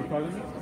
Pardon?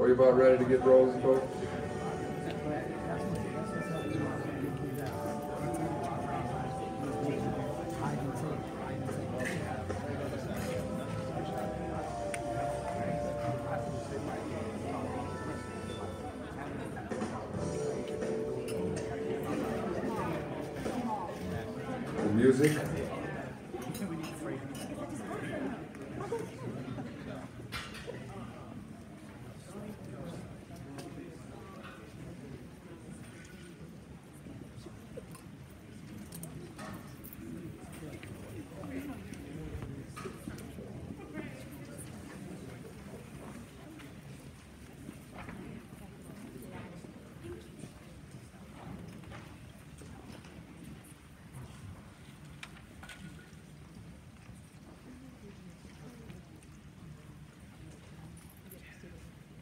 Are you about ready to get rolling, folks? The music.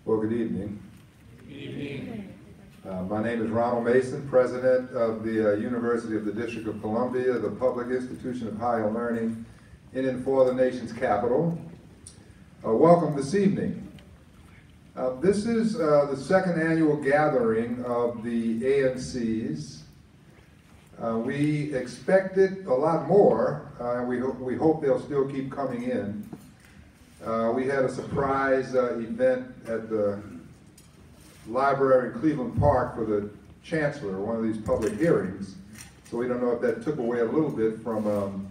Well, good evening. Good evening. My name is Ronald Mason, President of the University of the District of Columbia, the public institution of higher learning in and for the nation's capital. Welcome this evening. This is the second annual gathering of the ANCs. We expected a lot more, and we hope they'll still keep coming in. We had a surprise event at the library in Cleveland Park for the chancellor, one of these public hearings. So we don't know if that took away a little bit from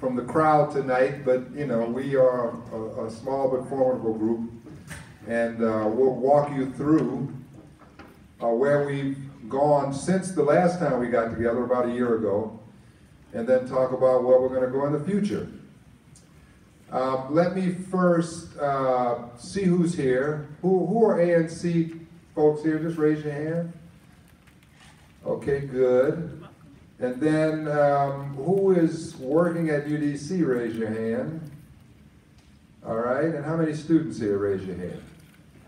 the crowd tonight, but you know, we are a small but formidable group, and we'll walk you through where we've gone since the last time we got together about a year ago, and then talk about where we're going to go in the future. Let me first see who's here. Who are ANC folks here? Just raise your hand. Okay, good. And then who is working at UDC? Raise your hand. All right, and how many students here? Raise your hand.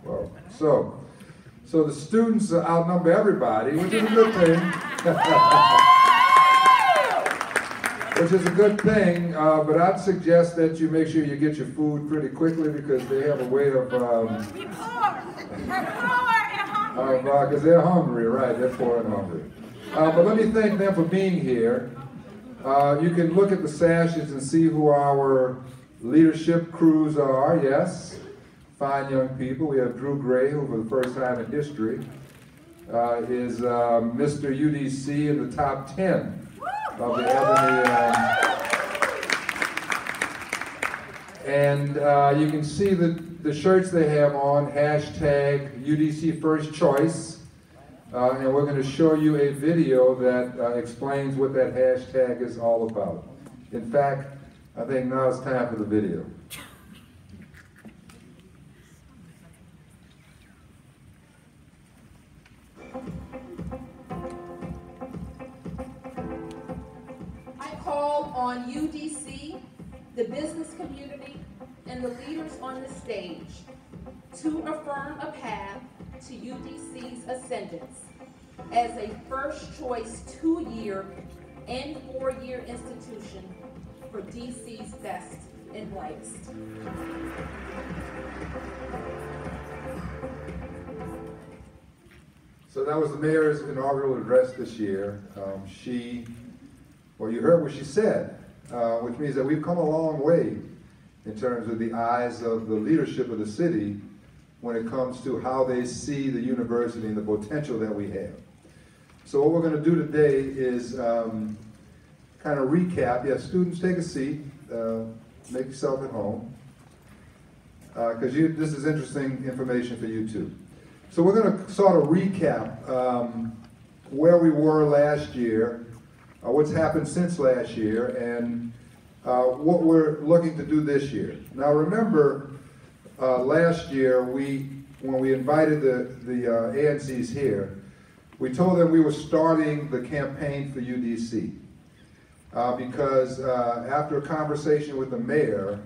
Well, so the students outnumber everybody, which is a good thing. Which is a good thing, but I'd suggest that you make sure you get your food pretty quickly because they have a way of... because they're hungry, right, they're poor and hungry. But let me thank them for being here. You can look at the sashes and see who our leadership crews are, yes. Fine young people. We have Drew Gray, who for the first time in history is Mr. UDC in the top 10. Of the Ebony, you can see the shirts they have on, hashtag UDC First Choice, and we're going to show you a video that explains what that hashtag is all about. In fact, I think now it's time for the video. On UDC, the business community, and the leaders on the stage to affirm a path to UDC's ascendance as a first choice 2-year and 4-year institution for DC's best and brightest. So that was the mayor's inaugural address this year. Well, you heard what she said, which means that we've come a long way in terms of the eyes of the leadership of the city when it comes to how they see the university and the potential that we have. So what we're going to do today is kind of recap. Yes, students, take a seat. Make yourself at home. Because this is interesting information for you too. So we're going to sort of recap where we were last year, what's happened since last year, and what we're looking to do this year. Now remember, last year when we invited the ANCs here, we told them we were starting the campaign for UDC because after a conversation with the mayor,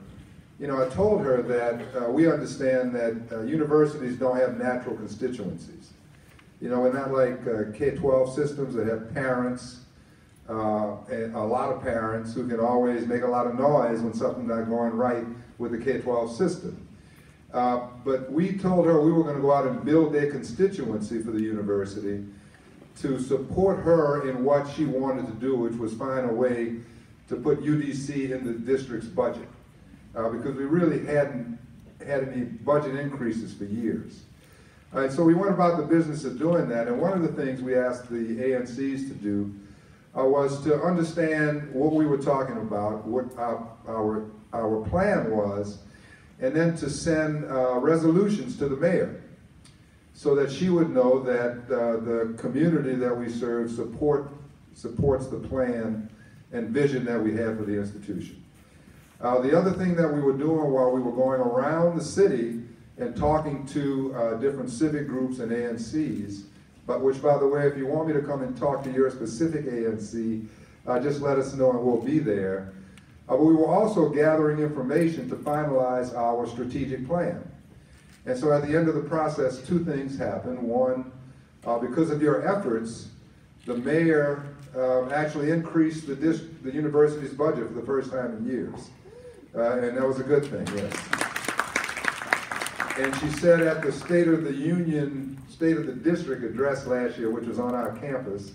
you know, I told her that we understand that universities don't have natural constituencies. You know, we're not like K-12 systems that have parents, and a lot of parents who can always make a lot of noise when something's not going right with the K-12 system. But we told her we were going to go out and build a constituency for the university to support her in what she wanted to do, which was find a way to put UDC in the district's budget. Because we really hadn't had any budget increases for years. And so we went about the business of doing that, and one of the things we asked the ANCs to do was to understand what we were talking about, what our plan was, and then to send resolutions to the mayor so that she would know that the community that we serve supports the plan and vision that we have for the institution. The other thing that we were doing while we were going around the city and talking to different civic groups and ANCs, but which, by the way, if you want me to come and talk to your specific ANC, just let us know and we'll be there. But we were also gathering information to finalize our strategic plan. And so at the end of the process, two things happened. One, because of your efforts, the mayor actually increased the university's budget for the first time in years. And that was a good thing, yes. And she said at the State of the Union, State of the District address last year, which was on our campus,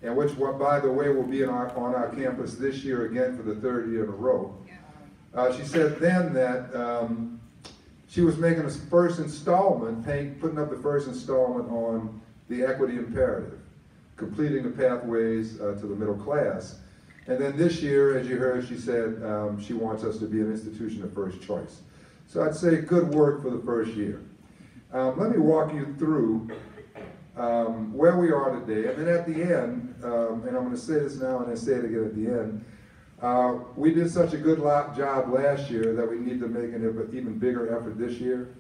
and which, by the way, will be on our campus this year again for the third year in a row. She said then that she was making a first installment, putting up the first installment on the equity imperative, completing the pathways to the middle class. And then this year, as you heard, she said she wants us to be an institution of first choice. So I'd say good work for the first year. Let me walk you through where we are today. And then at the end, and I'm going to say this now and I say it again at the end, we did such a good job last year that we need to make an even bigger effort this year.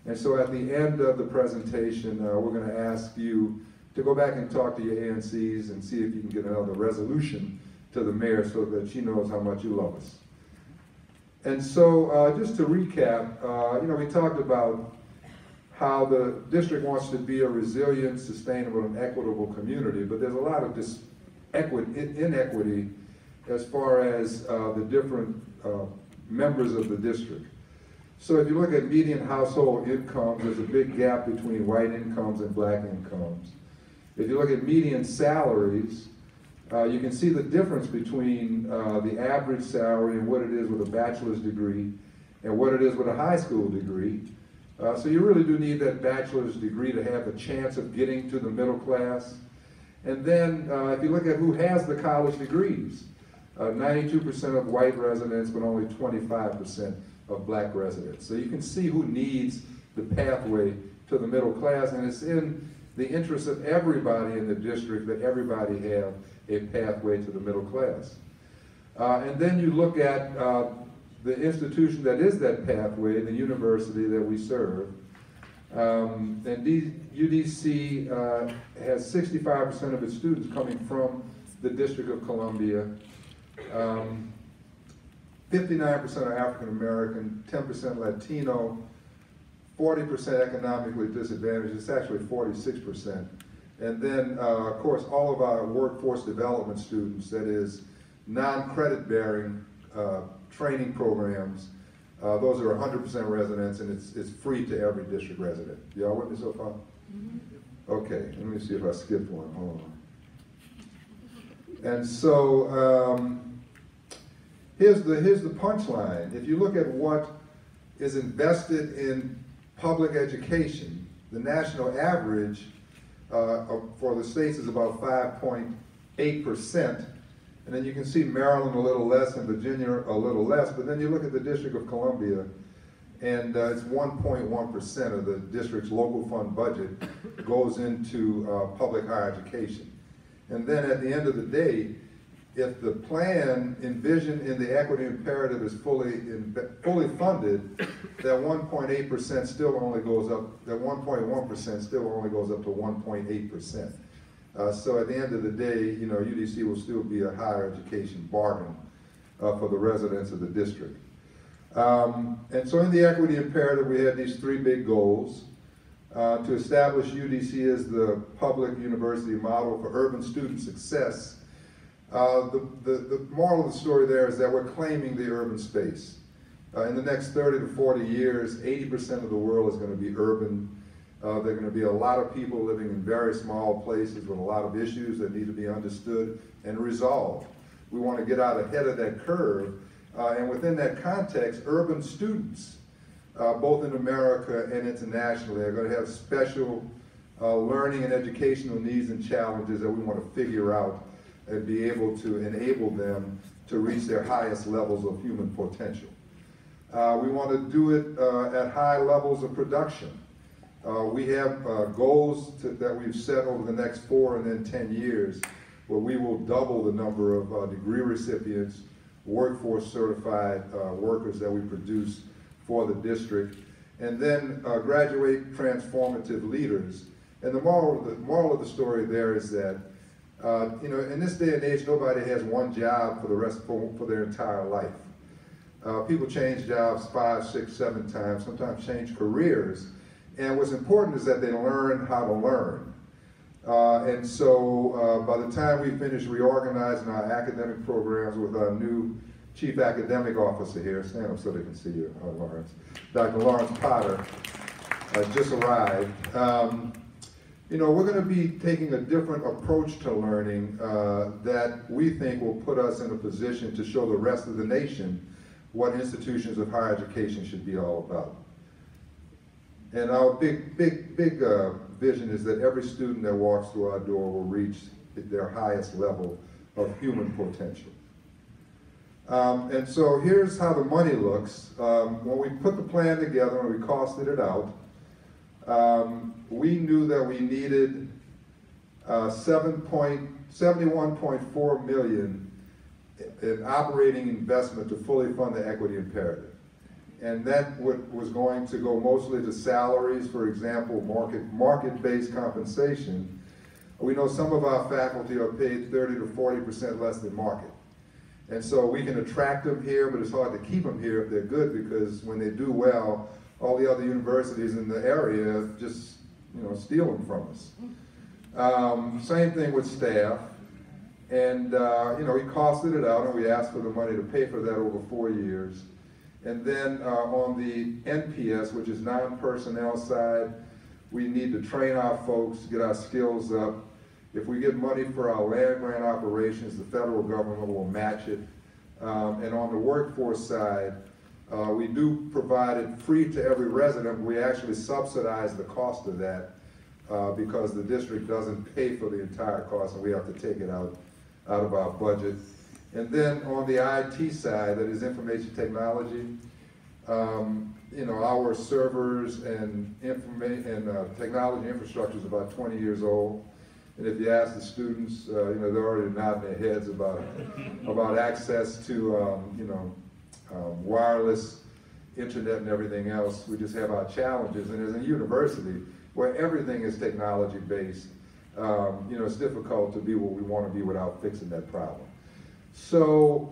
And so at the end of the presentation, we're going to ask you to go back and talk to your ANCs and see if you can get another resolution to the mayor so that she knows how much you love us. And so just to recap, we talked about how the district wants to be a resilient, sustainable, and equitable community, but there's a lot of inequity as far as the different members of the district. So if you look at median household incomes, there's a big gap between white incomes and black incomes. If you look at median salaries, you can see the difference between the average salary and what it is with a bachelor's degree and what it is with a high school degree. So you really do need that bachelor's degree to have a chance of getting to the middle class. And then if you look at who has the college degrees, 92% of white residents, but only 25% of black residents. So you can see who needs the pathway to the middle class, and it's in the interest of everybody in the district that everybody have a pathway to the middle class. And then you look at the institution that is that pathway, the university that we serve. And UDC has 65% of its students coming from the District of Columbia. 59% are African American, 10% Latino, 40% economically disadvantaged. It's actually 46%. And then, of course, all of our workforce development students, that is non-credit bearing training programs, those are 100% residents, and it's free to every district resident. Y'all with me so far? Mm-hmm. Okay, let me see if I skipped one. Hold on. And so here's the punchline. If you look at what is invested in public education, the national average for the states is about 5.8%. And then you can see Maryland a little less and Virginia a little less, but then you look at the District of Columbia, and it's 1.1% of the district's local fund budget goes into public higher education. And then at the end of the day, if the plan envisioned in the equity imperative is fully funded, that 1.8% still only goes up, that 1.1% still only goes up to 1.8%. So at the end of the day, UDC will still be a higher education bargain for the residents of the district. And so in the equity imperative, we had these three big goals. To establish UDC as the public university model for urban student success. The moral of the story there is that we're claiming the urban space. In the next 30 to 40 years, 80% of the world is going to be urban. There are going to be a lot of people living in very small places with a lot of issues that need to be understood and resolved. We want to get out ahead of that curve. And within that context, urban students, both in America and internationally, are going to have special learning and educational needs and challenges that we want to figure out and be able to enable them to reach their highest levels of human potential. We want to do it at high levels of production. We have goals that we've set over the next 4 and then 10 years where we will double the number of degree recipients, workforce certified workers that we produce for the district, and then graduate transformative leaders. And the moral of the story there is that, you know, in this day and age, nobody has one job for their entire life. People change jobs 5, 6, 7 times, sometimes change careers. And what's important is that they learn how to learn. And so by the time we finish reorganizing our academic programs with our new Chief Academic Officer here, stand up so they can see you, Lawrence. Dr. Lawrence Potter just arrived. You know, we're going to be taking a different approach to learning that we think will put us in a position to show the rest of the nation what institutions of higher education should be all about. And our big vision is that every student that walks through our door will reach their highest level of human potential. And so here's how the money looks. When we put the plan together and we costed it out, we knew that we needed 71.4 million in operating investment to fully fund the equity imperative. And that was going to go mostly to salaries, for example, market-based compensation. We know some of our faculty are paid 30 to 40% less than market. And so we can attract them here, but it's hard to keep them here if they're good, because when they do well, all the other universities in the area just, you know, steal them from us. Same thing with staff. And, you know, we costed it out and we asked for the money to pay for that over 4 years. And then on the NPS, which is non-personnel side, we need to train our folks, get our skills up. If we get money for our land grant operations, the federal government will match it. And on the workforce side, we do provide it free to every resident. We actually subsidize the cost of that because the district doesn't pay for the entire cost and we have to take it out of our budget. And then on the IT side, that is information technology, you know, our servers and technology infrastructure is about 20 years old. And if you ask the students, you know, they're already nodding their heads about access to, you know, wireless internet and everything else. We just have our challenges. And as a university, where everything is technology based, you know, it's difficult to be what we want to be without fixing that problem. So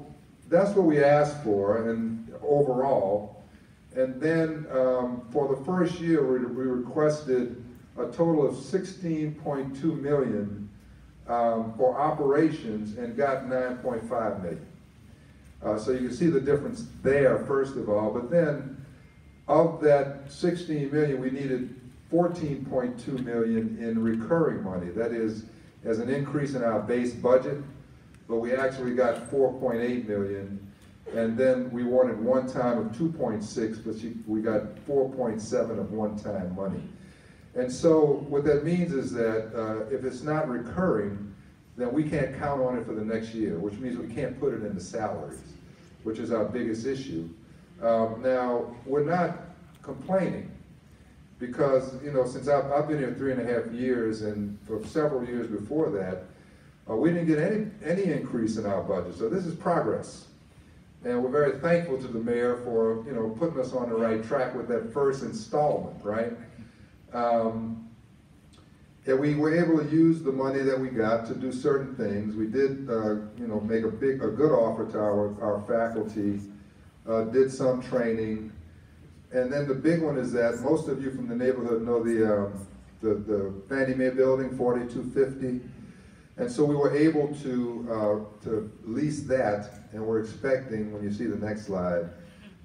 that's what we asked for, and overall. And then for the first year, we requested a total of $16.2 million for operations and got $9.5 million. So you can see the difference there, first of all. But then of that $16 million, we needed $14.2 million in recurring money. That is, as an increase in our base budget. But we actually got $4.8 million, and then we wanted one time of 2.6, but we got 4.7 of one-time money. And so what that means is that if it's not recurring, then we can't count on it for the next year, which means we can't put it into salaries, which is our biggest issue. Now, we're not complaining because, you know, since I've been here 3.5 years, and for several years before that, we didn't get any increase in our budget, so this is progress. And we're very thankful to the mayor for, you know, putting us on the right track with that first installment, right? And we were able to use the money that we got to do certain things. We did, you know, make a good offer to our faculty, did some training, and then the big one is that most of you from the neighborhood know the Fannie Mae building, 4250. And so we were able to lease that, and we're expecting, when you see the next slide,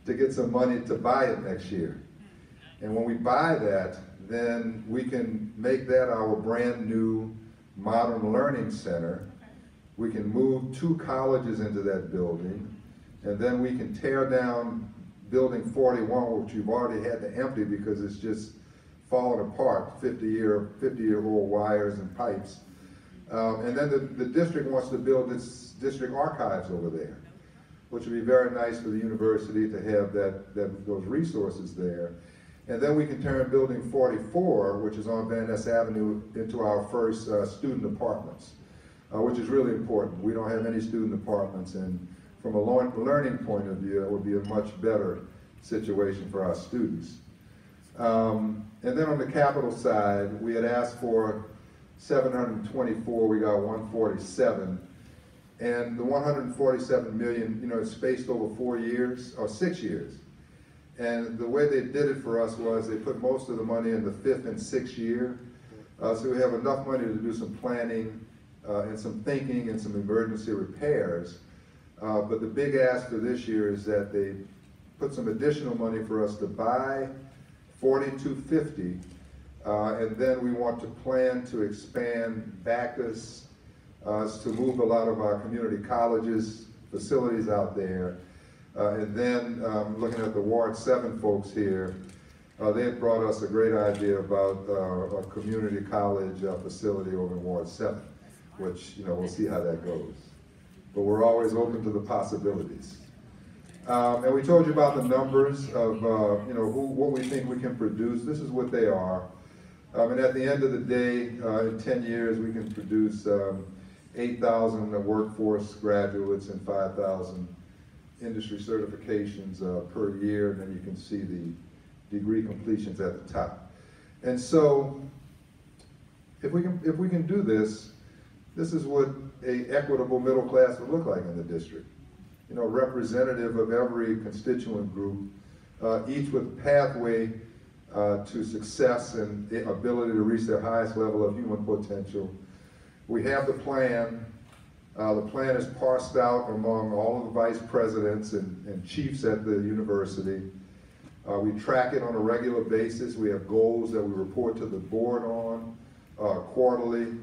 to get some money to buy it next year. And when we buy that, then we can make that our brand new modern learning center. We can move 2 colleges into that building, and then we can tear down building 41, which we've already had to empty because it's just falling apart, 50-year-old wires and pipes. And then the district wants to build its district archives over there, which would be very nice for the university to have those resources there. And then we can turn building 44, which is on Van Ness Avenue, into our first student apartments, which is really important. We don't have any student apartments, and from a learning point of view, it would be a much better situation for our students. And then on the capital side, we had asked for 724, we got 147. And the 147 million, you know, it's spaced over 4 years, or 6 years. And the way they did it for us was they put most of the money in the 5th and 6th year. So we have enough money to do some planning and some thinking and some emergency repairs. But the big ask for this year is that they put some additional money for us to buy 4250, and then we want to plan to expand Bacchus, to move a lot of our community colleges, facilities out there. And then looking at the Ward 7 folks here, they had brought us a great idea about a community college facility over in Ward 7, which, you know, we'll see how that goes. But we're always open to the possibilities. And we told you about the numbers of, you know, what we think we can produce. This is what they are. And at the end of the day, in 10 years, we can produce 8,000 workforce graduates and 5,000 industry certifications per year, and then you can see the degree completions at the top. And so, if we can do this, this is what an equitable middle class would look like in the district. You know, representative of every constituent group, each with pathway to success and the ability to reach their highest level of human potential. We have the plan. The plan is parsed out among all of the vice presidents and chiefs at the university. We track it on a regular basis. We have goals that we report to the board on quarterly.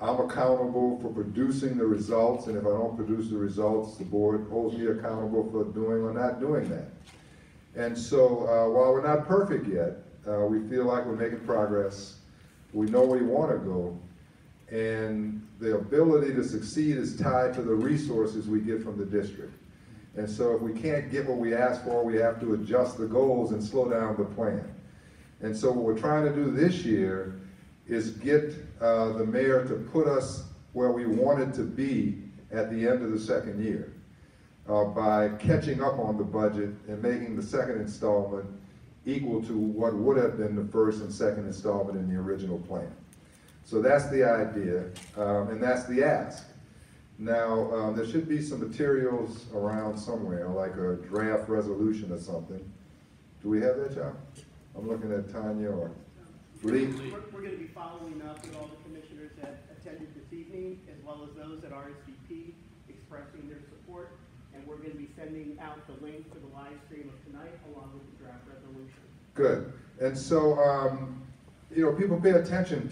I'm accountable for producing the results, and if I don't produce the results, the board holds me accountable for doing or not doing that. And so while we're not perfect yet, we feel like we're making progress. We know where we want to go. And the ability to succeed is tied to the resources we get from the district. And so if we can't get what we ask for, we have to adjust the goals and slow down the plan. And so what we're trying to do this year is get the mayor to put us where we wanted to be at the end of the second year by catching up on the budget and making the second installment equal to what would have been the first and second installment in the original plan. So that's the idea, and that's the ask. Now, there should be some materials around somewhere, like a draft resolution or something. Do we have that, John? I'm looking at Tanya or Lee. We're going to be following up with all the commissioners that attended this evening, as well as those at RSVP expressing their support. And we're going to be sending out the link for the live stream of tonight, along with the draft resolution. Good. And so, you know, people pay attention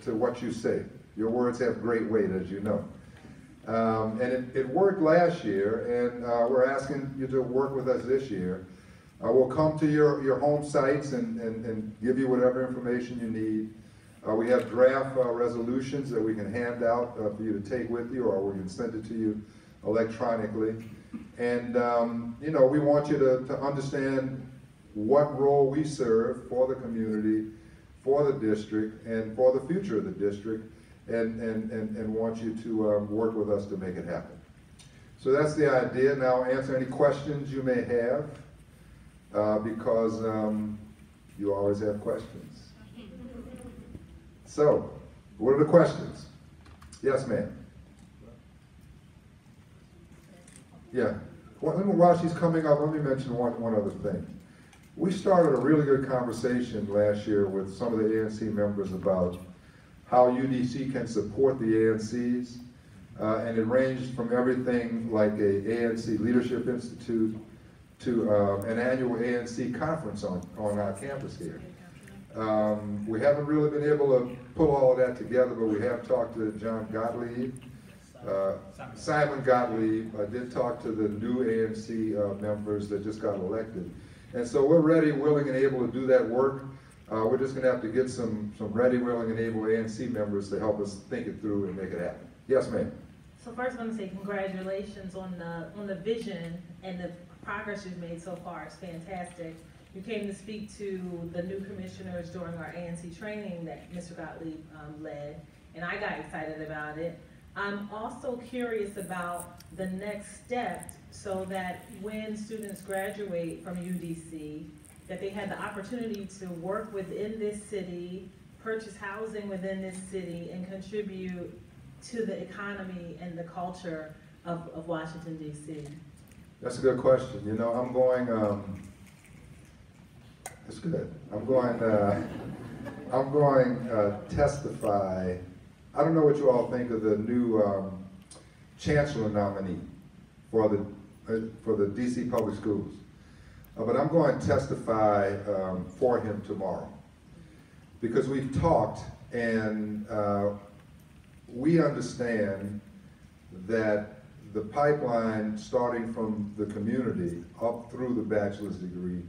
to what you say. Your words have great weight, as you know. And it worked last year, and we're asking you to work with us this year. We'll come to your home sites and give you whatever information you need. We have draft resolutions that we can hand out for you to take with you, or we can send it to you electronically. And you know, we want you to understand what role we serve for the community, for the district, and for the future of the district, and want you to work with us to make it happen. So that's the idea. Now answer any questions you may have, because you always have questions. So, what are the questions? Yes, ma'am. Yeah. While she's coming up, let me mention one other thing. We started a really good conversation last year with some of the ANC members about how UDC can support the ANCs, and it ranged from everything like a ANC Leadership Institute, to an annual ANC conference on our campus here. We haven't really been able to pull all of that together, but we have talked to John Gottlieb, Simon Gottlieb. I did talk to the new ANC members that just got elected. And so we're ready, willing, and able to do that work. We're just gonna have to get some ready, willing, and able ANC members to help us think it through and make it happen. Yes, ma'am. So first I want to say congratulations on the vision and the progress you've made so far. It's fantastic. You came to speak to the new commissioners during our ANC training that Mr. Gottlieb led, and I got excited about it. I'm also curious about the next step so that when students graduate from UDC, that they had the opportunity to work within this city, purchase housing within this city, and contribute to the economy and the culture of Washington, D.C. That's a good question. You know, I'm going, that's good. I'm going testify. I don't know what you all think of the new chancellor nominee for the D.C. Public Schools. But I'm going to testify for him tomorrow. Because we've talked and we understand that the pipeline starting from the community up through the bachelor's degree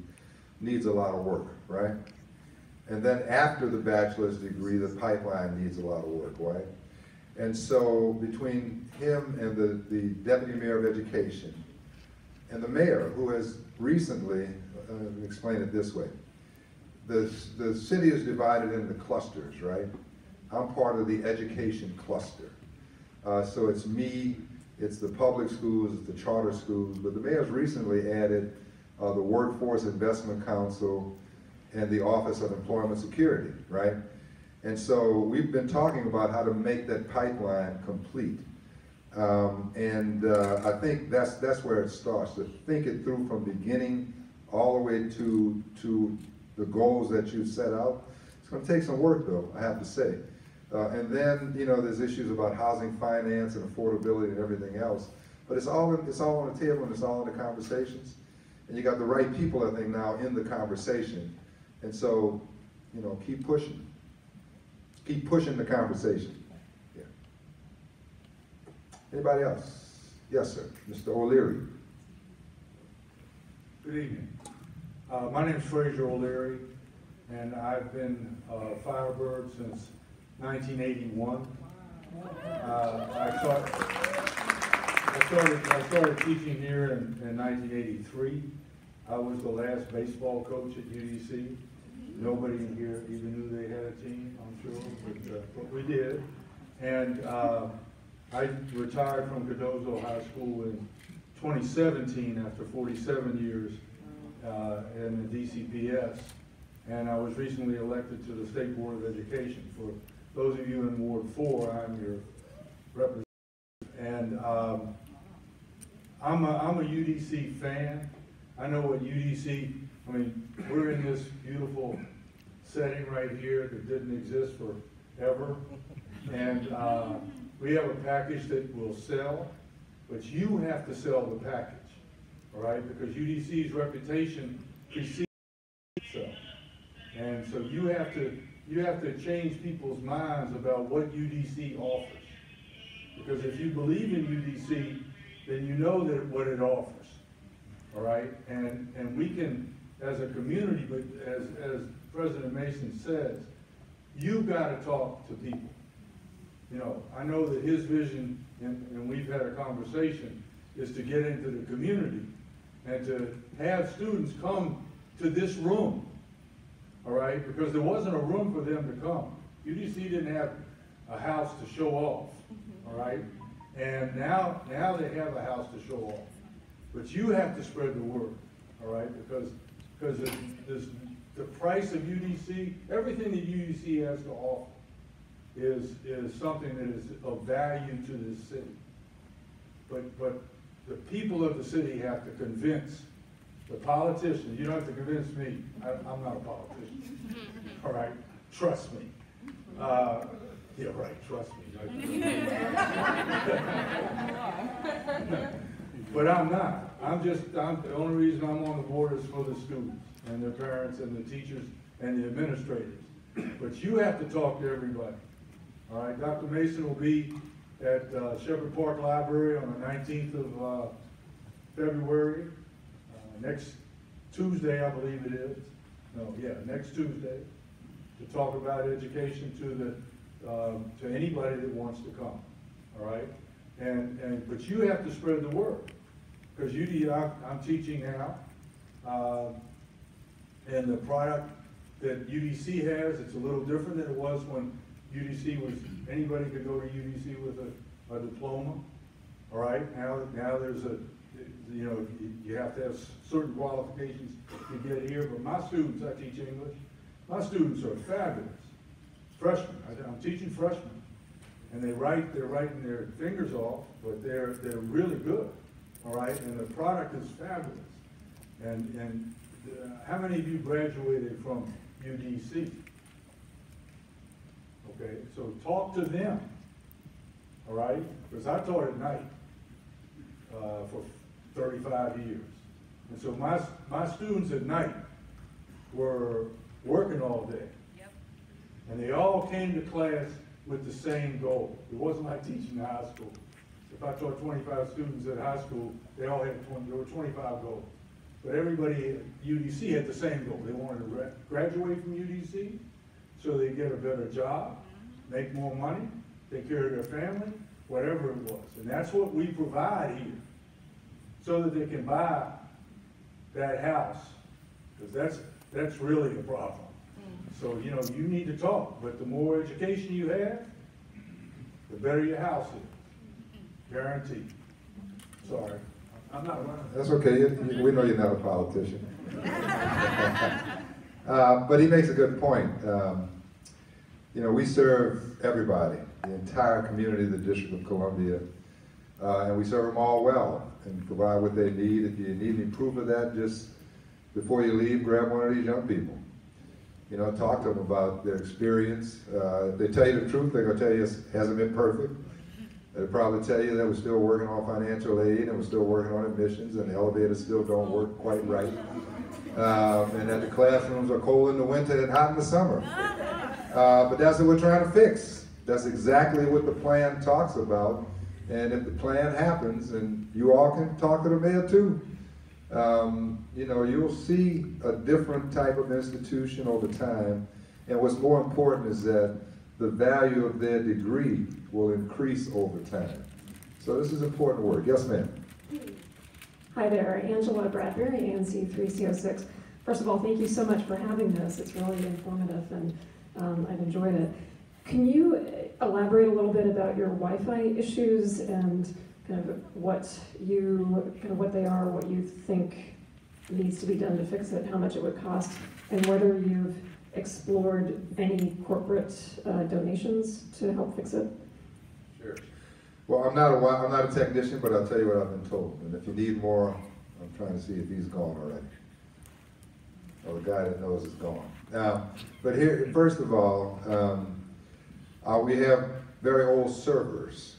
needs a lot of work, right? And then after the bachelor's degree, the pipeline needs a lot of work, right? And so between him and the Deputy Mayor of Education and the mayor, who has recently, let me explain it this way. The city is divided into clusters, right? I'm part of the education cluster. So it's me, it's the public schools, it's the charter schools, but the mayor's recently added the Workforce Investment Council and the Office of Employment Security, right? And so we've been talking about how to make that pipeline complete. I think that's where it starts, to think it through from beginning all the way to the goals that you set out. It's going to take some work, though, I have to say. And then, you know, there's issues about housing finance and affordability and everything else. But it's all on the table and it's all in the conversations. And you got the right people, I think, now in the conversation. And so, you know, keep pushing. Keep pushing the conversation. Yeah. Anybody else? Yes, sir. Mr. O'Leary. Good evening. My name is Fraser O'Leary, and I've been a Firebird since 1981. I started teaching here in 1983. I was the last baseball coach at UDC. Nobody in here even knew they had a team, I'm sure, but we did. And I retired from Cardozo High School in 2017 after 47 years in the DCPS. And I was recently elected to the State Board of Education. For those of you in Ward 4, I'm your representative. And I'm a UDC fan. I know what UDC, I mean, we're in this beautiful setting right here that didn't exist forever. And we have a package that will sell, but you have to sell the package, all right? Because UDC's reputation precedes itself. And so you have to change people's minds about what UDC offers. Because if you believe in UDC, then you know that what it offers, all right? And we can, as a community, but as President Mason says, you've got to talk to people. You know, I know that his vision, and we've had a conversation, is to get into the community and to have students come to this room, all right? Because there wasn't a room for them to come. UDC didn't have a house to show off, all right? And now they have a house to show off. But you have to spread the word, all right? Because the price of UDC, everything that UDC has to offer is something that is of value to this city. But the people of the city have to convince the politicians. You don't have to convince me. I'm not a politician. All right? Trust me. Yeah, right. Trust me. But I'm not. The only reason I'm on the board is for the students and their parents and the teachers and the administrators. But you have to talk to everybody. All right, Dr. Mason will be at Shepherd Park Library on the 19th of February, next Tuesday, I believe it is. No, yeah, next Tuesday, to talk about education to anybody that wants to come. All right, but you have to spread the word, because I'm teaching now, and the product that UDC has, it's a little different than it was when UDC was, anybody could go to UDC with a diploma. All right, now there's you have to have certain qualifications to get here, but my students, I teach English, my students are fabulous. Freshmen, I'm teaching freshmen, and they're writing their fingers off, but they're really good, all right, and the product is fabulous. And how many of you graduated from UDC? Okay, so talk to them, all right, because I taught at night for 35 years. And so my students at night were working all day. Yep. And they all came to class with the same goal. It wasn't like teaching in high school. If I taught 25 students at high school, there were 25 goals. But everybody at UDC had the same goal. They wanted to graduate from UDC so they get a better job, make more money, take care of their family, whatever it was. And that's what we provide here, so that they can buy that house, because that's really a problem. So, you need to talk, but the more education you have, the better your house is. Guaranteed. Sorry, I'm not running. That's okay, we know you're not a politician. But he makes a good point. We serve everybody, the entire community of the District of Columbia, and we serve them all well and provide what they need. If you need any proof of that, just before you leave, grab one of these young people. Talk to them about their experience. If they tell you the truth, they're going to tell you it hasn't been perfect. They'll probably tell you that we're still working on financial aid and we're still working on admissions and the elevators still don't work quite right. And that the classrooms are cold in the winter and hot in the summer. But that's what we're trying to fix. That's exactly what the plan talks about. And if the plan happens, and you all can talk to the mayor too, you'll see a different type of institution over time. And what's more important is that the value of their degree will increase over time. So this is important work. Yes, ma'am. Hi there, Angela Bradbury, ANC 3C06. First of all, thank you so much for having this. It's really informative and I've enjoyed it. Can you elaborate a little bit about your Wi-Fi issues and kind of what they are, what you think needs to be done to fix it, how much it would cost, and whether you've explored any corporate donations to help fix it? Sure. Well, I'm not a technician, but I'll tell you what I've been told. And if you need more, I'm trying to see if he's gone already. Well, the guy that knows is gone. But here, first of all, we have very old servers,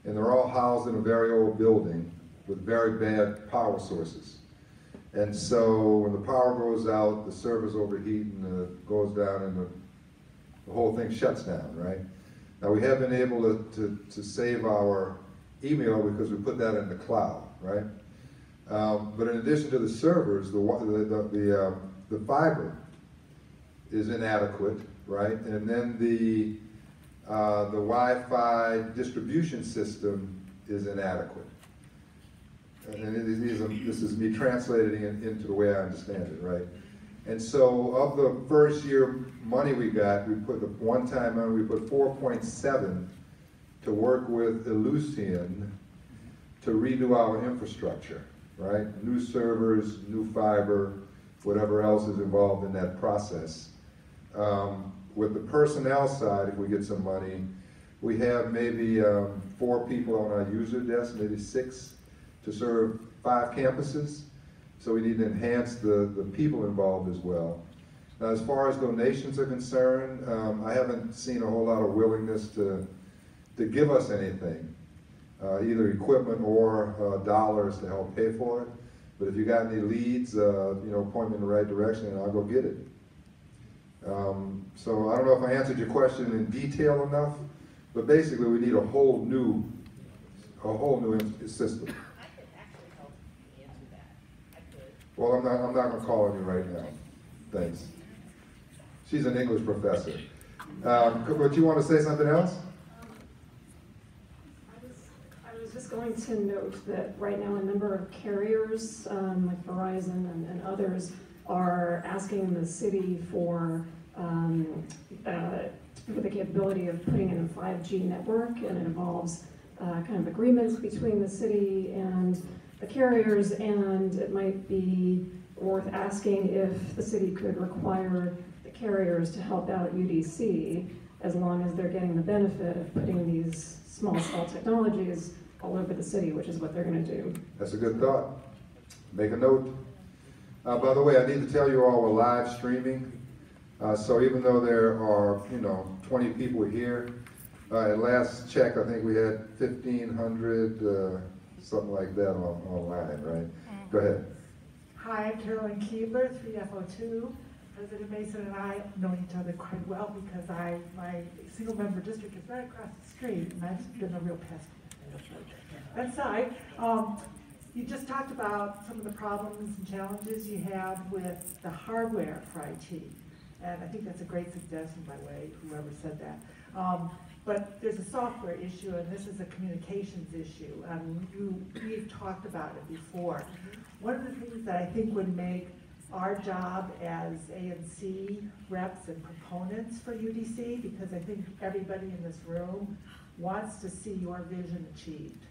and they're all housed in a very old building with very bad power sources. And so when the power goes out, the servers overheat and it goes down and the whole thing shuts down, right? Now we have been able to save our email because we put that in the cloud, right? But in addition to the servers, the fiber is inadequate, right? And then the Wi-Fi distribution system is inadequate. And this is me translating it into the way I understand it, right? And so of the first year money we got, we put the one-time money, we put 4.7 to work with Ellucian to redo our infrastructure, right? New servers, new fiber, whatever else is involved in that process. With the personnel side, if we get some money, we have maybe 4 people on our user desk, maybe 6, to serve 5 campuses. So we need to enhance the people involved as well. Now, as far as donations are concerned, I haven't seen a whole lot of willingness to give us anything. either equipment or dollars to help pay for it. But if you got any leads, point me in the right direction and I'll go get it. So I don't know if I answered your question in detail enough, but basically we need a whole new system. I could actually help you answer that. I could. Well, I'm not going to call on you right now. Thanks. She's an English professor. But you want to say something else? I was just going to note that right now a number of carriers, like Verizon and others, are asking the city for the capability of putting in a 5G network, and it involves kind of agreements between the city and the carriers, and it might be worth asking if the city could require the carriers to help out UDC as long as they're getting the benefit of putting these small cell technologies all over the city, which is what they're going to do. That's a good thought. Make a note. By the way, I need to tell you all we're live streaming. So even though there are, 20 people here, at last check, I think we had 1,500, something like that online, right? Go ahead. Hi, I'm Carolyn Keebler, 3FO2. President Mason and I know each other quite well because my single member district is right across the street, and I've been a real pest. That aside, you just talked about some of the problems and challenges you have with the hardware for IT. And I think that's a great suggestion, by the way, whoever said that. But there's a software issue, and this is a communications issue. We've talked about it before. One of the things that I think would make our job as ANC reps and proponents for UDC, because I think everybody in this room wants to see your vision achieved.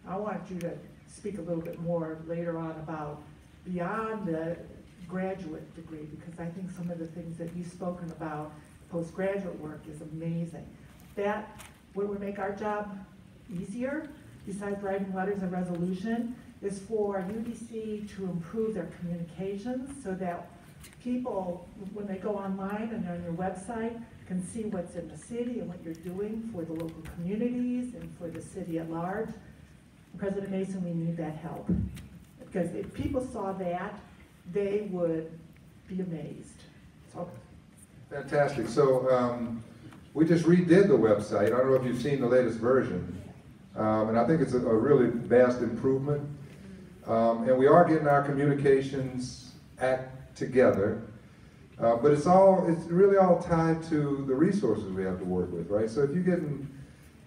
I want you to speak a little bit more later on about beyond the graduate degree, because I think some of the things that you've spoken about, postgraduate work, is amazing. That what would make our job easier, besides writing letters of resolution, is for UDC to improve their communications so that people, when they go online and on your website, can see what's in the city and what you're doing for the local communities and for the city at large. President Mason, we need that help. Because if people saw that, they would be amazed. So. Fantastic. So we just redid the website. I don't know if you've seen the latest version. And I think it's a really vast improvement. And we are getting our communications act together. But it's really all tied to the resources we have to work with, right? So if you're getting,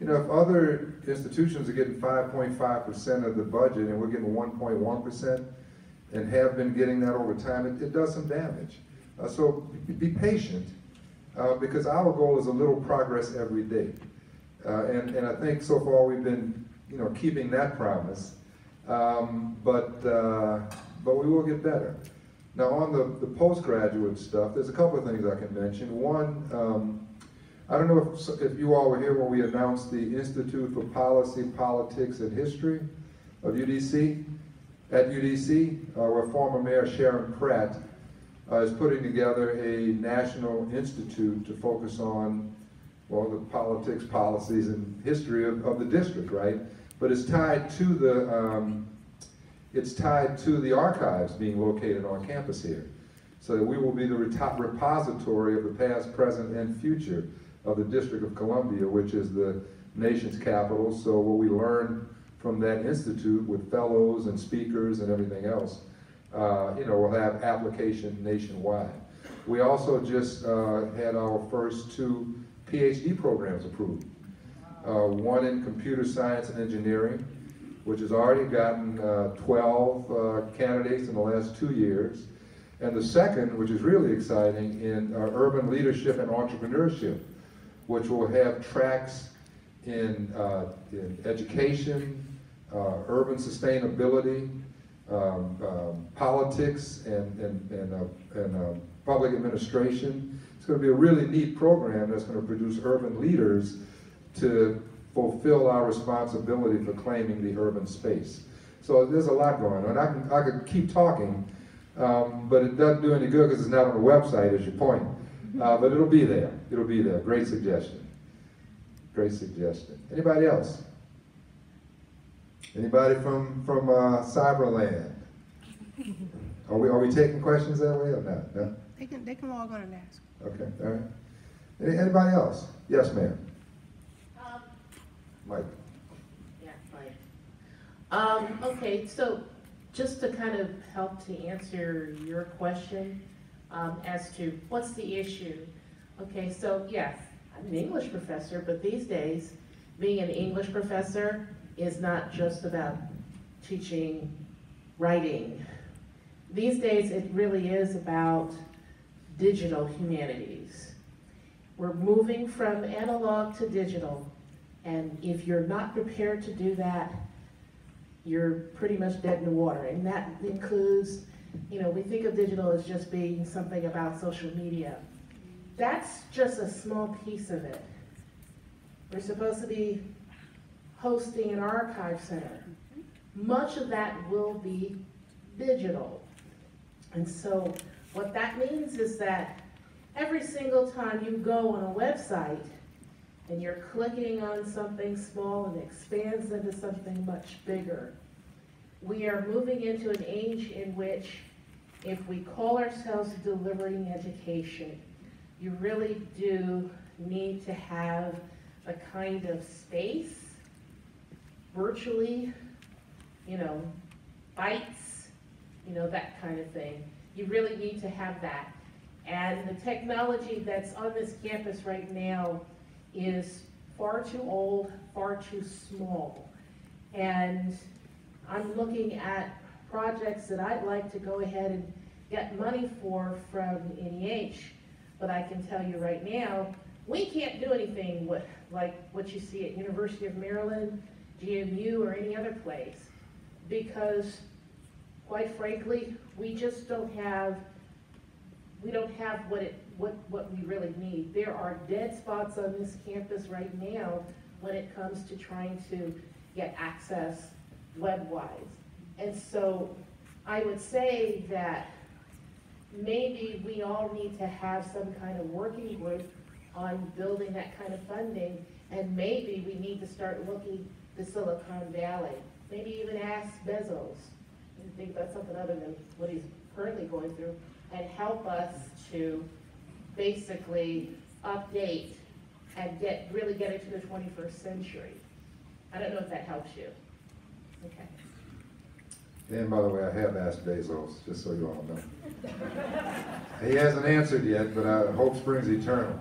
if other institutions are getting 5.5% of the budget and we're getting 1.1% and have been getting that over time, it does some damage. So be patient, because our goal is a little progress every day. And I think so far we've been, keeping that promise. But we will get better. Now on the postgraduate stuff, there's a couple of things I can mention. One, I don't know if you all were here when we announced the Institute for Policy, Politics, and History of UDC. At UDC, where former Mayor Sharon Pratt is putting together a national institute to focus on, well, the politics, policies, and history of the district, right? But it's tied to the archives being located on campus here. So that we will be the repository of the past, present, and future of the District of Columbia, which is the nation's capital. So what we learn from that institute with fellows and speakers and everything else, will have application nationwide. We also just had our first 2 PhD programs approved. One in computer science and engineering, which has already gotten 12 candidates in the last 2 years. And the second, which is really exciting, in urban leadership and entrepreneurship, which will have tracks in education, urban sustainability, politics, and public administration. It's going to be a really neat program that's going to produce urban leaders to fulfill our responsibility for claiming the urban space. So there's a lot going on. I could keep talking, but it doesn't do any good because it's not on the website, is your point. But it'll be there. It'll be there. Great suggestion. Great suggestion. Anybody else? Anybody from Cyberland? Are we taking questions that way or not? No? They can log on and ask. Okay, all right. Anybody else? Yes, ma'am. Mike. Yeah, Mike. Okay, so just to kind of help to answer your question as to what's the issue. Okay, so yes, I'm an English professor, but these days, being an English professor is not just about teaching writing. These days, it really is about digital humanities. We're moving from analog to digital, and if you're not prepared to do that, you're pretty much dead in the water. And that includes, you know, we think of digital as just being something about social media. That's just a small piece of it. We're supposed to be hosting an archive center. Much of that will be digital. And so what that means is that every single time you go on a website and you're clicking on something small and it expands into something much bigger, we are moving into an age in which if we call ourselves delivering education, you really do need to have a kind of space, virtually, you know, bites, you know, that kind of thing. You really need to have that. And the technology that's on this campus right now is far too old, far too small. And I'm looking at projects that I'd like to go ahead and get money for from NEH, but I can tell you right now, we can't do anything like what you see at University of Maryland, GMU, or any other place, because quite frankly, we just don't have what we really need. There are dead spots on this campus right now when it comes to trying to get access web-wise. And so I would say that maybe we all need to have some kind of working group on building that kind of funding, and maybe we need to start looking to Silicon Valley. Maybe even ask Bezos, and think that's something other than what he's currently going through, and help us to basically update and really get into the 21st century. I don't know if that helps you. Okay. And by the way, I have asked Bezos, just so you all know. He hasn't answered yet, but hope springs eternal.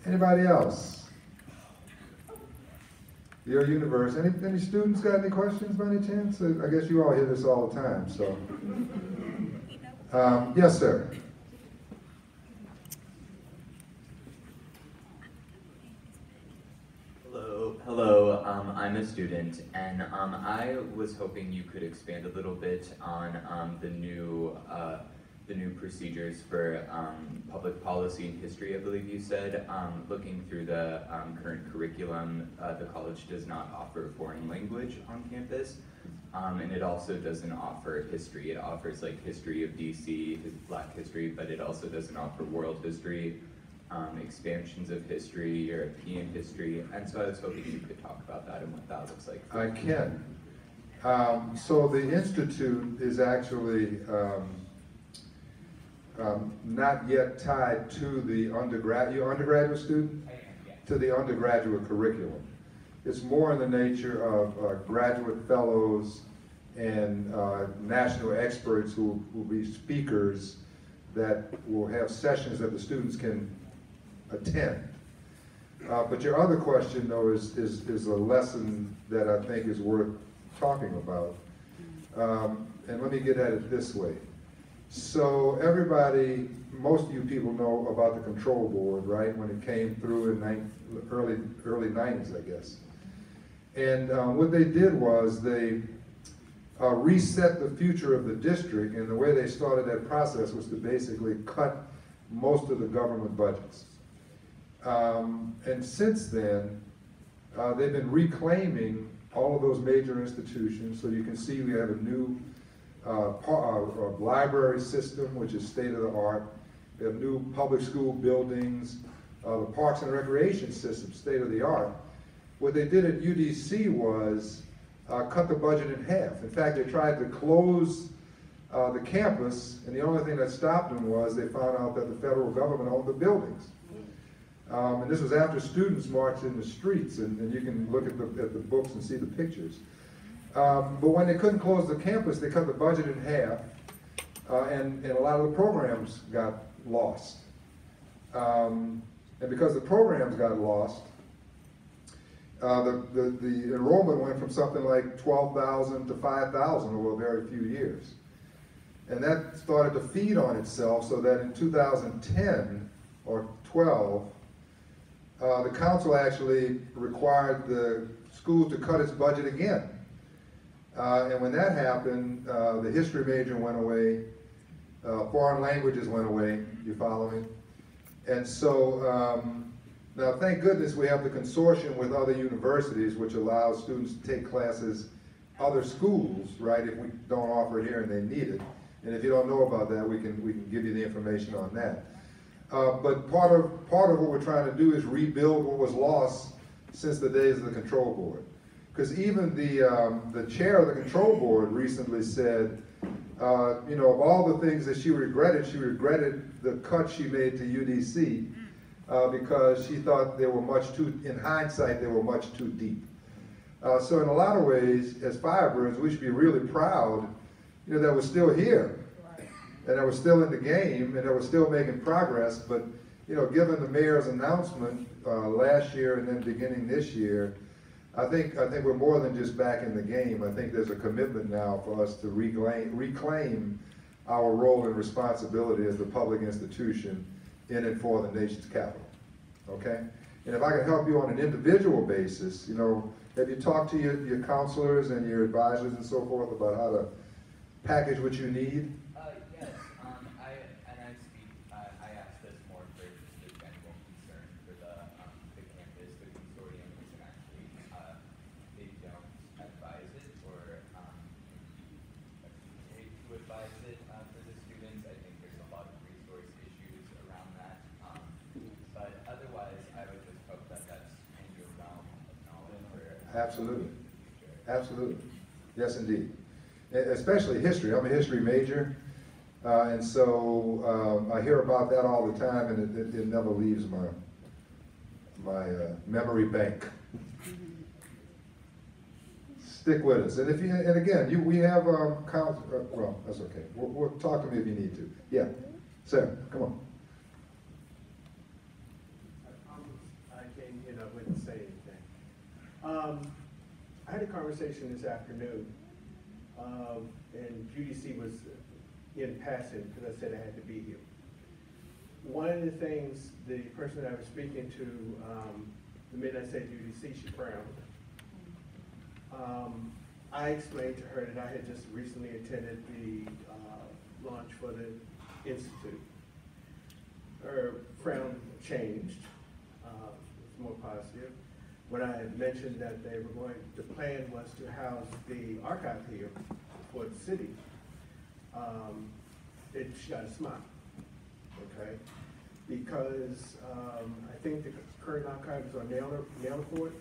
Anybody else? Your universe. Any students got any questions by any chance? I guess you all hear this all the time, so. Yes, sir. Hello, I'm a student, and I was hoping you could expand a little bit on the new procedures for public policy and history, I believe you said. Looking through the current curriculum, the college does not offer foreign language on campus, and it also doesn't offer history. It offers like history of DC, Black history, but it also doesn't offer world history. Expansions of history, European history, and so I was hoping you could talk about that and what that looks like. I can. So the Institute is actually not yet tied to the undergraduate student? To the undergraduate curriculum. It's more in the nature of graduate fellows and national experts who will be speakers that will have sessions that the students can attend. But your other question, though, is a lesson that I think is worth talking about. And let me get at it this way. So everybody, most of you people know about the control board, right? When it came through in early 90s, I guess. And what they did was they reset the future of the district, and the way they started that process was to basically cut most of the government budgets. And since then, they've been reclaiming all of those major institutions. So you can see we have a new library system, which is state of the art. We have new public school buildings, the parks and recreation system, state of the art. what they did at UDC was cut the budget in half. In fact, they tried to close the campus, and the only thing that stopped them was they found out that the federal government owned the buildings. And this was after students marched in the streets, and you can look at the books and see the pictures. But when they couldn't close the campus, they cut the budget in half, and a lot of the programs got lost. And because the programs got lost, the enrollment went from something like 12,000 to 5,000 over a very few years. And that started to feed on itself, so that in 2010 or 12, the council actually required the school to cut its budget again. And when that happened, the history major went away, foreign languages went away, you follow me? And so, now thank goodness we have the consortium with other universities, which allows students to take classes other schools, right, if we don't offer it here and they need it. And if you don't know about that, we can give you the information on that. But part of what we're trying to do is rebuild what was lost since the days of the control board. Because even the chair of the control board recently said, you know, of all the things that she regretted the cut she made to UDC because she thought they were much too, in hindsight, they were much too deep. So in a lot of ways, as Firebirds, we should be really proud, you know, that we're still here, and that we're still in the game, and that we're still making progress. But, you know, given the mayor's announcement last year and then beginning this year, I think we're more than just back in the game. I think there's a commitment now for us to reclaim our role and responsibility as the public institution in and for the nation's capital, okay? And if I can help you on an individual basis, you know, have you talked to your counselors and your advisors and so forth about how to package what you need? Yes, I asked this more for just a general concern for the campus. The consortium isn't actually, they don't advise it or hesitate to advise it for the students. I think there's a lot of resource issues around that. But otherwise, I would just hope that that's in your realm of knowledge for Absolutely. Absolutely. Yes, indeed. Especially history. I'm a history major, and so I hear about that all the time, and it never leaves my memory bank. Stick with us, and if you, and again, we have well, that's okay. We'll talk to me if you need to. Yeah, Sarah, come on. I came here, I wouldn't say anything. I had a conversation this afternoon, and UDC was in passing because I said I had to be here. One of the things, the person that I was speaking to, the minute I said UDC, she frowned. I explained to her that I had just recently attended the launch for the Institute. Her frown changed, it's more positive. When I had mentioned that they were going, the plan was to house the archive here for the city, she got a smile, okay? Because I think the current archive is on Naylor Court.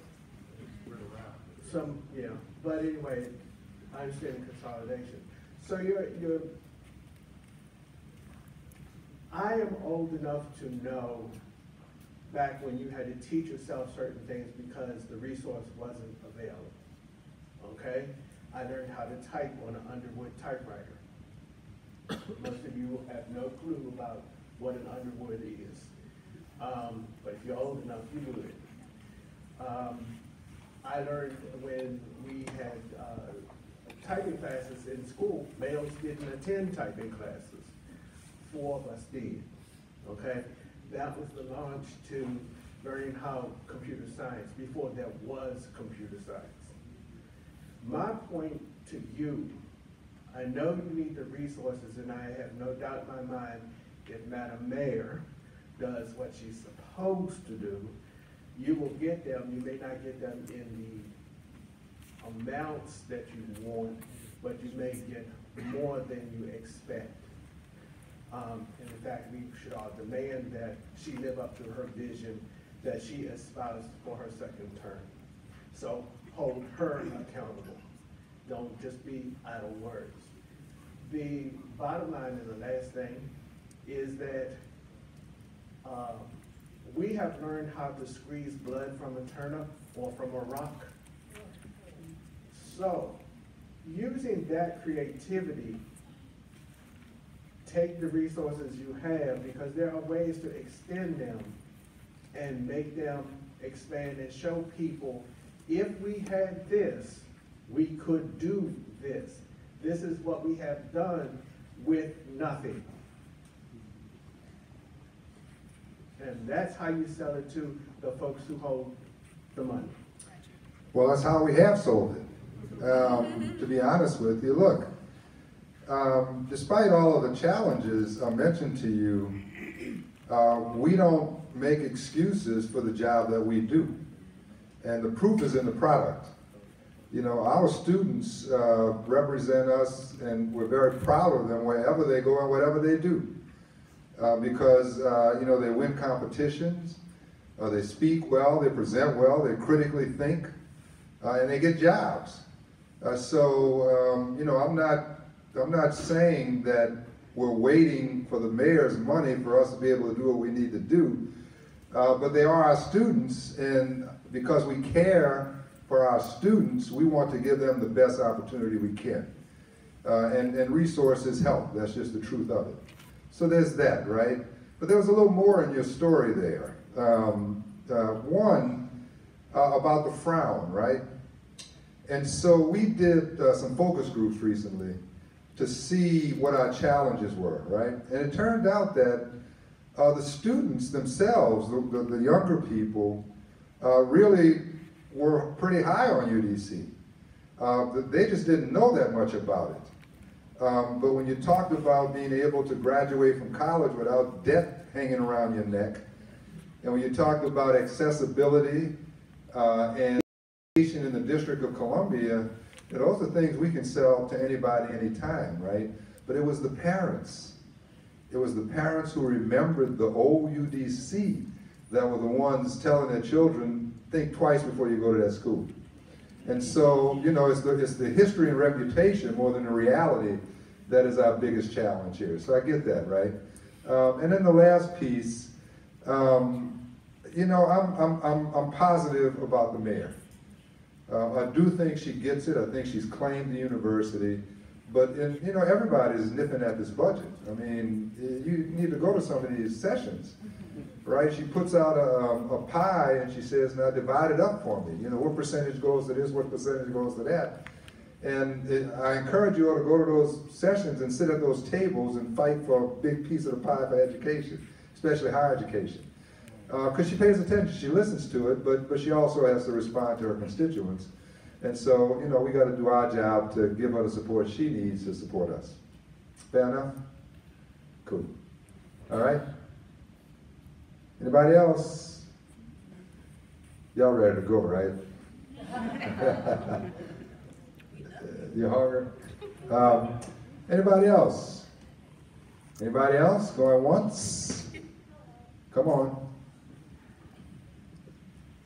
Yeah, but anyway, I understand the consolidation. So I am old enough to know back when you had to teach yourself certain things because the resource wasn't available, okay? I learned how to type on an Underwood typewriter. Most of you have no clue about what an Underwood is, but if you're old enough, you knew it. I learned when we had typing classes in school, males didn't attend typing classes. 4 of us did, okay? That was the launch to learning how computer science, before there was computer science. My point to you, I know you need the resources, and I have no doubt in my mind if Madam Mayor does what she's supposed to do, you will get them. You may not get them in the amounts that you want, but you may get more than you expect. And in fact, we should all demand that she live up to her vision that she espoused for her second term. So hold her accountable. Don't just be idle words. The bottom line and the last thing is that we have learned how to squeeze blood from a turnip or from a rock. So, using that creativity, take the resources you have, because there are ways to extend them and make them expand and show people, if we had this, we could do this. This is what we have done with nothing. And that's how you sell it to the folks who hold the money. Well, that's how we have sold it. To be honest with you, look, despite all of the challenges I mentioned to you, we don't make excuses for the job that we do. And the proof is in the product. You know, our students represent us, and we're very proud of them wherever they go and whatever they do. Because, you know, they win competitions, they speak well, they present well, they critically think, and they get jobs. You know, I'm not saying that we're waiting for the mayor's money for us to be able to do what we need to do, but they are our students, and because we care for our students, we want to give them the best opportunity we can. And resources help, that's just the truth of it. So there's that, right? But there was a little more in your story there. One, about the frown, right? And so we did some focus groups recently to see what our challenges were, right? And it turned out that the students themselves, the younger people, really were pretty high on UDC. They just didn't know that much about it. But when you talked about being able to graduate from college without debt hanging around your neck, and when you talked about accessibility and education in the District of Columbia, those are things we can sell to anybody, anytime, right? But it was the parents. It was the parents who remembered the old UDC that were the ones telling their children, think twice before you go to that school. And so, you know, it's the history and reputation more than the reality that is our biggest challenge here. So I get that, right? And then the last piece, you know, I'm positive about the mayor. I do think she gets it. I think she's claimed the university. But, you know, everybody's nipping at this budget. I mean, you need to go to some of these sessions, right? She puts out a pie and she says, now divide it up for me. You know, what percentage goes to this, what percentage goes to that? And I encourage you all to go to those sessions and sit at those tables and fight for a big piece of the pie for education, especially higher education. Because she pays attention, she listens to it, but she also has to respond to her constituents. And so, you know, we got to do our job to give her the support she needs to support us. Fair enough? Cool. All right? Anybody else? Y'all ready to go, right? You hungry? Anybody else? Anybody else? Going once? Come on.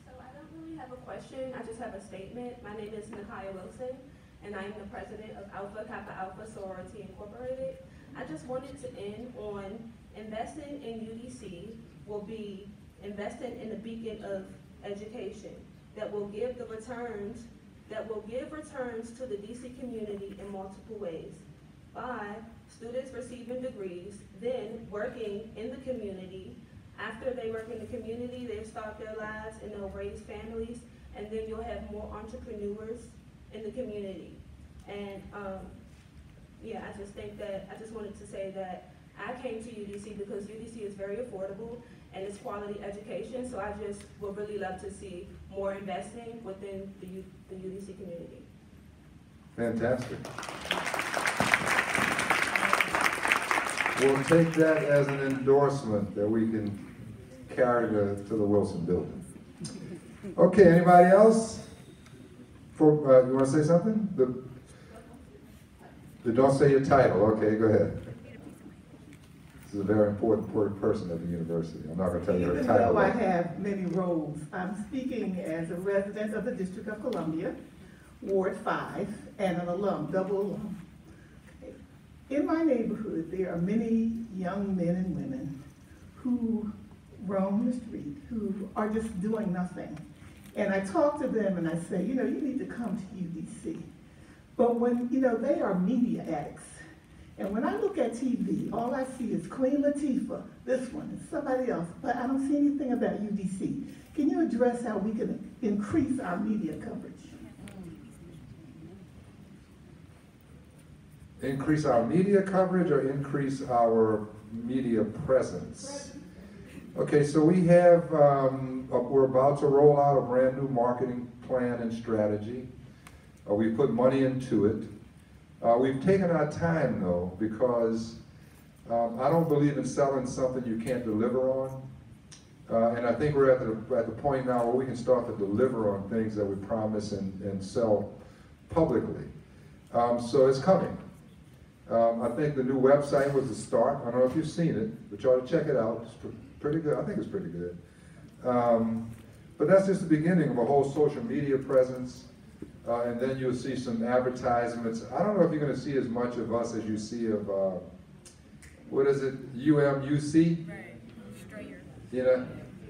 So I don't really have a question. I just have a statement. My name is Nakia Wilson, and I am the president of Alpha Kappa Alpha Sorority Incorporated. I just wanted to end on investing in UDC will be investing in a beacon of education that will give returns to the DC community in multiple ways. By students receiving degrees, then working in the community. After they work in the community, they start their lives and they'll raise families, and then you'll have more entrepreneurs in the community. And yeah, I just wanted to say that I came to UDC because UDC is very affordable and it's quality education, so I just would really love to see more investing within the UDC community. Fantastic. We'll take that as an endorsement that we can carry to the Wilson building. Okay, anybody else? You want to say something? Don't say your title. Okay, go ahead. She's a very important person at the university. I'm not going to tell you her Even title. though I have many roles, I'm speaking as a resident of the District of Columbia, Ward 5, and an alum, double alum. In my neighborhood, there are many young men and women who roam the street, who are just doing nothing. And I talk to them and I say, you need to come to UDC. But when, they are media addicts. And when I look at TV, all I see is Queen Latifah, this one, and somebody else, but I don't see anything about UDC. Can you address how we can increase our media coverage? Increase our media coverage or increase our media presence? Okay, so we have, we're about to roll out a brand new marketing plan and strategy. We put money into it. We've taken our time though, because I don't believe in selling something you can't deliver on. And I think we're at the point now where we can start to deliver on things that we promise and sell publicly. So it's coming. I think the new website was the start. I don't know if you've seen it, but you ought to check it out. It's pretty good. I think it's pretty good. But that's just the beginning of a whole social media presence. And then you'll see some advertisements. I don't know if you're going to see as much of us as you see of, what is it, UMUC? Right,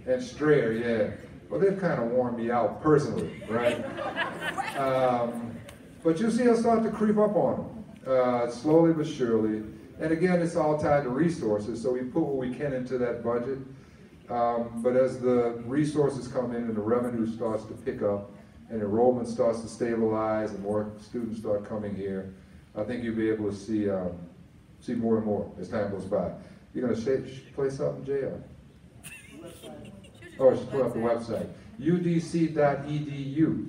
and Strayer, yeah. Well, they've kind of worn me out personally, right? But you'll see us start to creep up on them, slowly but surely. And again, it's all tied to resources, so we put what we can into that budget. But as the resources come in and the revenue starts to pick up, and enrollment starts to stabilize and more students start coming here, I think you'll be able to see more and more as time goes by. You're going to play something, Jay? Oh, just put up the website. udc.edu.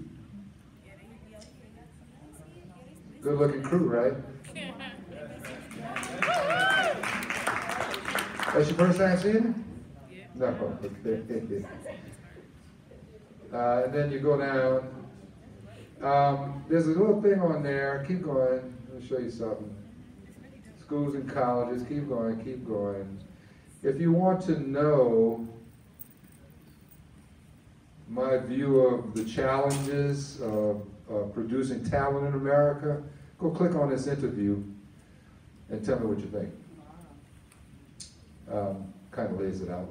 Good looking crew, right? That's your first time seeing it? No, okay. And then you go down. There's a little thing on there. Keep going. Let me show you something. Schools and colleges. Keep going. Keep going. If you want to know my view of the challenges of producing talent in America, go click on this interview and tell me what you think. Kind of lays it out.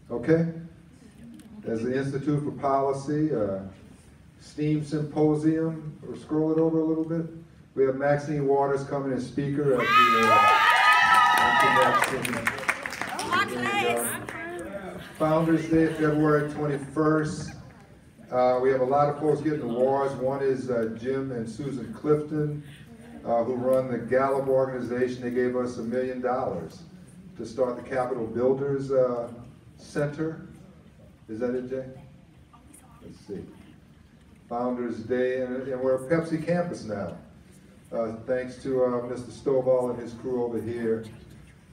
Okay? There's the Institute for Policy, STEAM Symposium. Or scroll it over a little bit. We have Maxine Waters coming as speaker at the Founders Day, February 21st. We have a lot of folks getting awards. One is Jim and Susan Clifton, who run the Gallup organization. They gave us $1 million to start the Capitol Builders Center. Is that it, Jay? Let's see. Founders Day, and we're a Pepsi campus now. Thanks to Mr. Stovall and his crew over here.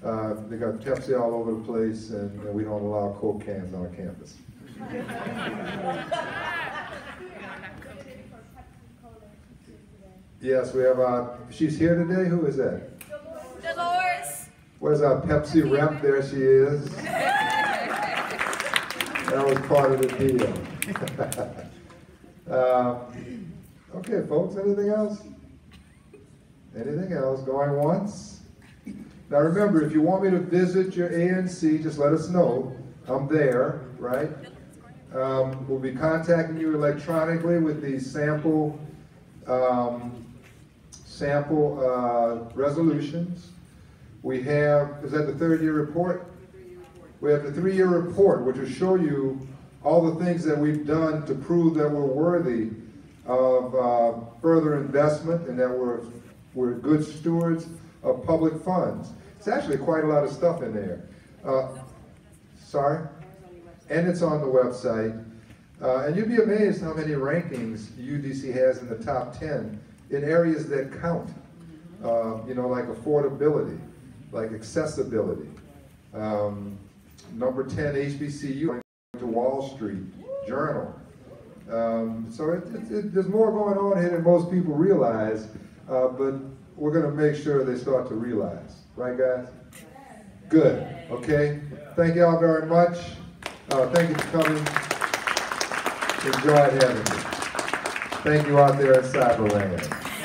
They got Pepsi all over the place, and we don't allow Coke cans on our campus. Yes, we have she's here today. Who is that? Dolores. Where's our Pepsi rep? There she is. That was part of the deal. Okay, folks, anything else? Anything else? Going once? Now remember, if you want me to visit your ANC, just let us know. I'm there, right? We'll be contacting you electronically with the sample resolutions. We have, is that the third-year report? We have the 3-year report, which will show you all the things that we've done to prove that we're worthy of further investment and that we're good stewards of public funds. It's actually quite a lot of stuff in there. Sorry? And it's on the website. And you'd be amazed how many rankings UDC has in the top 10 in areas that count. Like affordability, like accessibility. Number 10 HBCU to Wall Street Journal. So there's more going on here than most people realize, but we're gonna make sure they start to realize. Right, guys? Good, okay? Thank y'all very much. Thank you for coming. Enjoyed having you. Thank you out there in Cyberland.